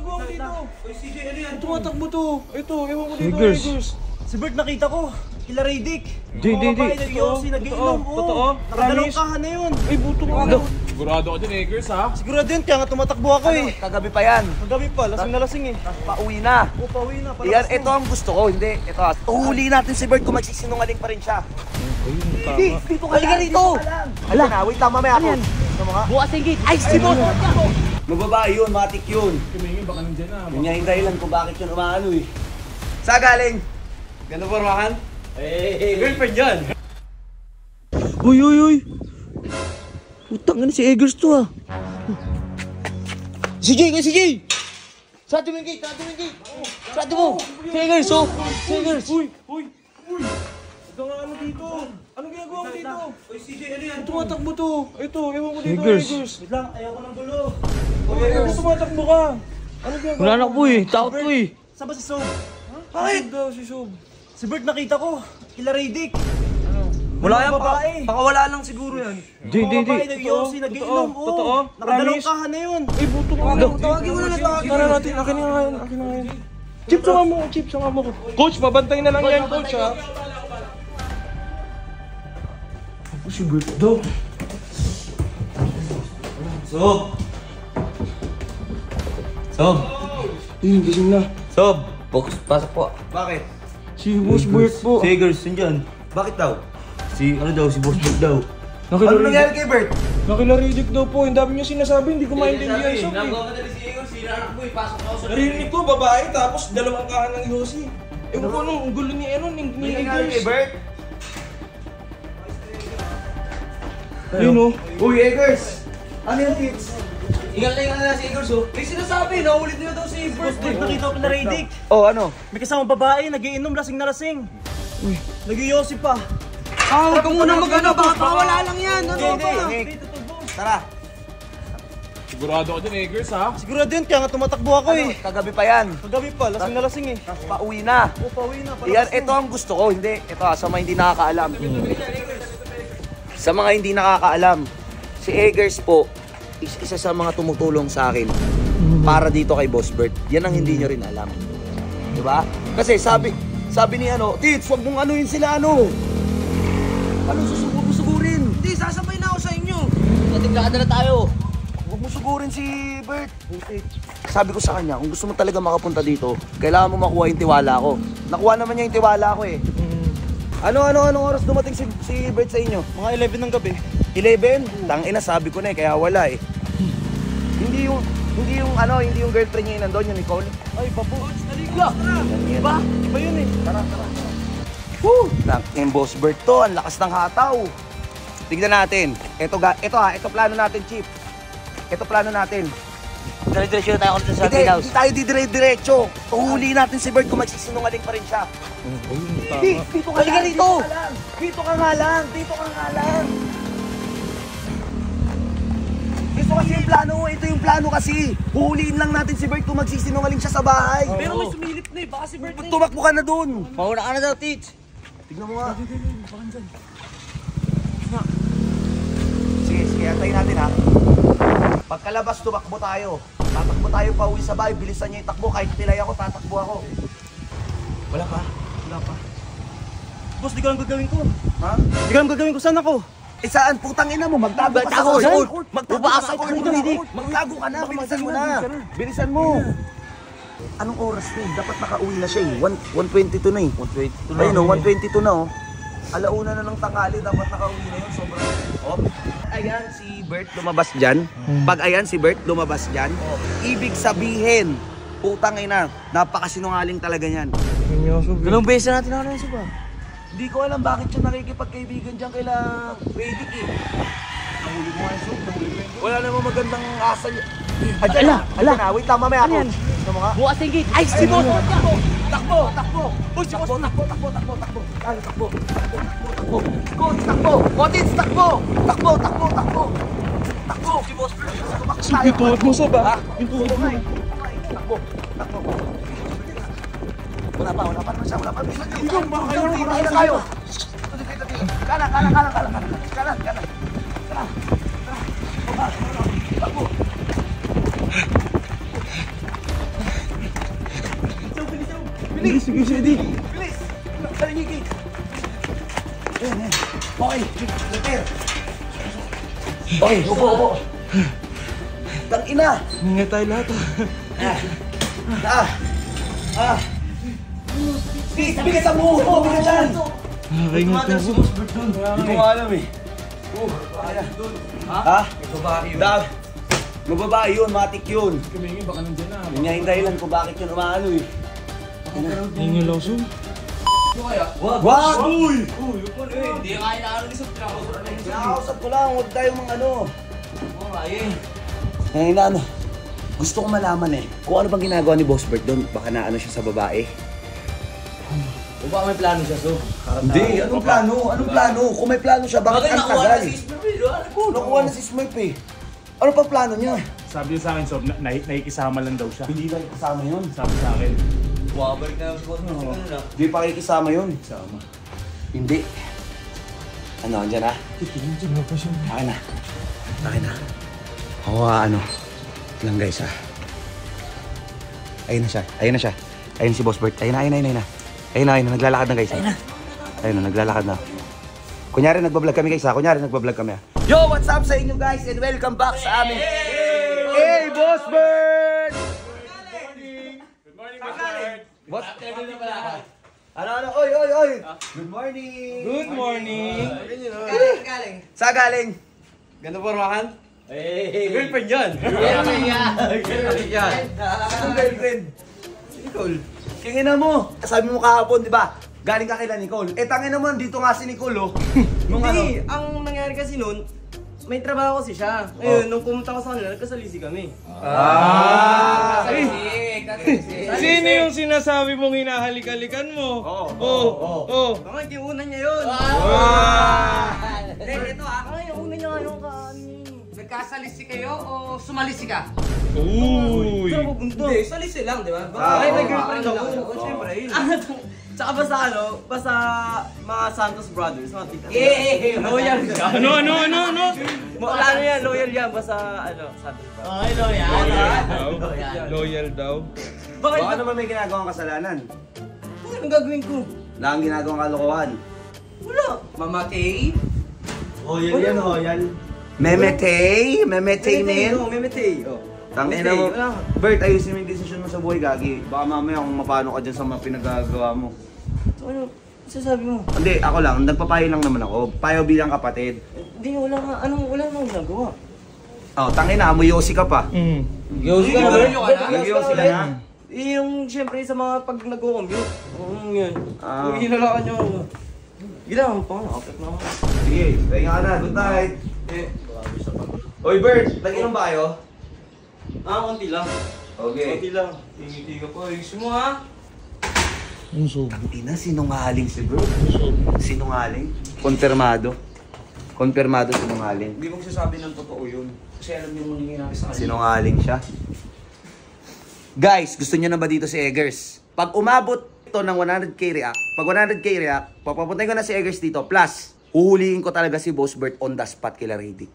ginagawa mo dito? Uy, CJ, ano yan? Tumatakbo to. Ito, ewan ko dito. Eggers. Si Bert nakita ko. Kila Raydick. Di. Yossi, nag-iinom. Totoo? Nakadalawang kahan na yun. Ay, buto ka. Sigurado ako dyan, Eggers, ha? Sigurado yun, kaya nga tumatakbo ako eh. Kagabi pa yan. Kagabi pa, lasing na lasing eh. Pauwi na. O, pauwi na. Yan, ito ang gusto ko. Hindi, ito. Uhuli natin si Bert kung magsisinungaling pa rin siya. Hindi, dito ka lang. Dito. Hala na, wait lang, mamaya ako. Ito mga. Bukas ang gate. Ay, si Bot! Mababae yun, matik yun. Tumingin, baka nandiyan na. Yun nga yung dahilan kung bakit yun umaano eh. Saan galing? Ganda formahan? Girlfriend yan. Uy! Putang ina si Eggers to ah. Si Jay! Sarado mo yung gate! Sarado mo! Si Eggers oh! Si Eggers! Uy! Ito nga ano dito? Anong ginagawa mo dito? Uy, CJ, ano yan? Tumatakbo to. Ito, ewan ko dito. Eggers. Wait lang, ayoko ng gulo. Uy, tumatakbo ka. Anong ginagawa? Wala na po eh. Takot po eh. Saan ba si Sob? Bakit? daw si Sob. Si Bert nakita ko. Kila Raydick. Wala yan, babae. Baka wala lang siguro yan. Di. Yossi, nag-iinom. Totoo? Nakadalawang Promise? kahan na yun. Ay, buto ka. Tawagin mo na lang. Tara natin. Akin na ngayon. Chip, sanga mo. Coach, babantay na lang yan, coach, ha? Ako si Bert daw. Sob! Gising na. Sob! Pasok po. Bakit? Si Boss Bert po. Si Eggers, nandyan. Bakit daw? Si Boss Bert daw. Ano nangyari kay Bert? Nakilaridik daw po. Ang dami niya sinasabi. Hindi ko maintindihan siya. Narinig ko, babae, tapos dalawang kahan ng Yossi. Ewan ko anong gulo ni Nangyari kay Eggers. Bert? Ayun o. Uy, Eggers! Ano yung tips? Ingat na si Eggers, oh. May sinasabi, naulit niyo daw si Bert. Nakita ko kila Raydick. Oh, ano? May kasamang babae, nagiinom, lasing na lasing. Nag-Yossi pa. Huwag ka muna mag-ano, baka wala lang yan. Hindi. Tara. Sigurado ako dyan, Eggers, ha? Sigurado yun, kaya nga tumatakbo ako eh. Kagabi pa yan. Kagabi pa, lasing na lasing eh. Pauwi na. O, pauwi na. Yan, ito ang gusto ko. Hindi, ito sa mga hindi nakakaalam. Sa mga hindi nakakaalam, si Eggers po, isa sa mga tumutulong sa akin para dito kay Boss Bert. Yan ang hindi nyo rin alam. Diba? Kasi sabi ni Tits, wag mong anuin sila Anong susugurin? Hindi, sasabay na ako sa inyo. Natiglaan na tayo. Huwag mo sugurin si Bert. Sabi ko sa kanya, kung gusto mo talaga makapunta dito, kailangan mo makuha yung tiwala ko. Nakuha naman niya yung tiwala ko eh. Anong oras dumating si Bert sa inyo? Mga 11 ng gabi. 11? Tangina, sabi ko na eh, kaya wala eh. Hindi yung girlfriend niya yung nandun, yung Nicole. Ay, babu. Aligla. Iba? Iba yun eh. Tara. Woo! Yung Boss Bert to, ang lakas ng hataw. Tignan natin. Ito plano natin, Chief. Ito plano natin. Dire-diretso na tayo ulit sa Hindi house. tayo diretso. Uhuli natin si Bert kung magsisinungaling pa rin siya. Dito ka lang. Dito ka nga lang. Gusto kasi yung plano, ito yung plano kasi. Huhuliin lang natin si Bert kung magsisinungaling siya sa bahay. Pero may sumilip na eh. Baka si Bert na eh. Tumakbo ka na dun. Mauna ka na daw, Tits. Tignan mo nga. Sige, antayin natin ha. Pagkalabas, tumakbo tayo. Tatakbo tayo pa uwi sa bahay. Bilisan niya yung takbo. Kahit tilay ako, tatakbo ako. Wala pa. Boss, di ko alam gagawin ko. Ha? Di ko alam gagawin ko. Saan ako? Saan? Putang ina mo. Magtago ka sa Magtago court. sa court. Magtago ka sa court. Magtago ka na. Bilisan mo na. Bilisan mo. Anong oras na eh? Dapat nakauwi na siya eh. 1:22 na eh. 1:22 na. Ayun o, 1:22 na oh. Alauna na ng tanghali, dapat nakauwi na yun. Sobrang off. Ayan si Bert lumabas dyan. Pag ayan si Bert lumabas dyan, ibig sabihin, putang ina, napakasinungaling talaga yan. Dalawang beses na natin ako na ba? Hindi ko alam bakit siya nakikipagkaibigan dyan kaila Raydick eh. Nahuli mo nga yung soup, wala namang magandang asal. Adyan na, wait lang, mamaya ako. Bukas ang gate. Ay, si Boss! Takbo! Uy, si Boss! Takbo! Ay, takbo! Coach, takbo! Kotits, takbo! Takbo! Si Boss! Sige, tuwad mo sa ba? Yung tuwad mo. Takbo! Wala pa naman siya. Ikaw, baka kayo Tayo na tayo! Kanan! Takbo! bilis. Sige, steady. Bilis. Kaling yung gate. Ayan. Okay, repair. Okay, upo. Tangina. Hinga tayo lahat. Bigat ang buho. Bigat yan. Ingat ka po. Hindi ko alam eh. Ha? Mababae yun, matik yun. Kamingin, baka nandiyan na. Yun nga yung dahilan kung bakit yun umaano eh. Hinga lang, Sob. Wag! Uy! Hindi kaya na ano ni Sob. Kinakausap ko lang, huwag tayong mga ano. Oo nga eh. Ngayon na ano, gusto ko malaman eh, kung ano bang ginagawa ni Boss Bert doon, baka naano siya sa babae. O baka may plano siya, Sob? Hindi, anong plano? Anong plano? Kung may plano siya, bakit ang nakuha tagal? na si Smurf? Alam ko, Nakuha na si Smurf eh. Ano pa plano niya? Sabi niya sa akin, Sob, nakikisama lang daw siya. Hindi lang kasama yun. Sabi sa akin. bumabalik na si Boss Mark. Ano na? Hindi pa kikisama yun. Sama. Hindi. Ano, andyan na? Akin na. Akin na. Ano. Lang guys ha. Ayun na siya. Ayun na siya. Ayun si Boss Bert. Ayun na. Ayun na. Naglalakad na guys. Ayun na. Naglalakad na. Kunyari nagbablog kami guys ha. Ha? Yo, what's up sa inyo guys and welcome back sa amin. Hey, Boss Bert! Good morning, Boss Bert. What? Ano? Oy! Good morning! Good morning. Galing. Sa galing? Ganda pormahan? Hey! Girlfriend yan. Girlfriend yan. Anong girlfriend? Nicole. Kingina mo. Sabi mo kahapon, di ba? Galing ka kila Nicole. Eh, tangin naman, dito nga si Nicole, oh. Hindi, ang nangyari kasi noon, may trabaho kasi siya. Ngayon, nung pumunta ko sa kanila, nagkasalisi kami. Sino yung sinasabi mong hinahalik-halikan mo? Oo. Baka hindi una niya yun. Ito ay, una niya yung Nagkasalisi kayo o sumalisi ka? Uy. Hindi, salisi lang, di ba? Ah, Ay, may oo. girlfriend ako. Siyempre, yun. Tsaka basta mga Santos Brothers, mga tita. Loyal ka. Ano? Ano yan, loyal yan, basta Santos Brothers. Ay, Loyal daw. Bakit? Baka naman may ginagawang kasalanan. Anong gagawin ko? Wala kang ginagawang kalokohan. Wala. Mama Kay? Memetay men. Memetay. Tangina mo. Wala. Bert, ayusin mo yung desisyon mo sa buhay, Gagi. Baka mamaya kung mapano ka dyan sa mga pinagagawa mo. So, ano? Sasabi mo? Hindi, ako lang. Nagpapayo lang naman ako. Payo bilang kapatid. Hindi, wala nga. Wala nang nagawa. Oh, tangina, amoyosi ka pa. Yosi ka na. Amoyosi ka na. Yung siyempre sa mga pag nag-commute. Yun. Ah. Kung hinalakan nyo ako. Ginawa pa nga, kapit na ako. Sige, pahinga ka na. Good night. Oy, Bert, nag-inom ba kayo? Konti lang. Okay. Konti lang. Hindi ka pa. Ayusin mo ha. Ang Sob. Ina, sinungaling si Bert. Sinungaling? Konfirmado sinungaling. Hindi mo sasabi ng totoo yun. Kasi alam niyo mangyayari namin sa kanya. Sinungaling siya. Guys, gusto niyo na ba dito si Eggers? Pag umabot ito ng 100k react, papapuntahin ko na si Eggers dito. Plus, huhulihin ko talaga si Boss Bert on the spot kila Radic.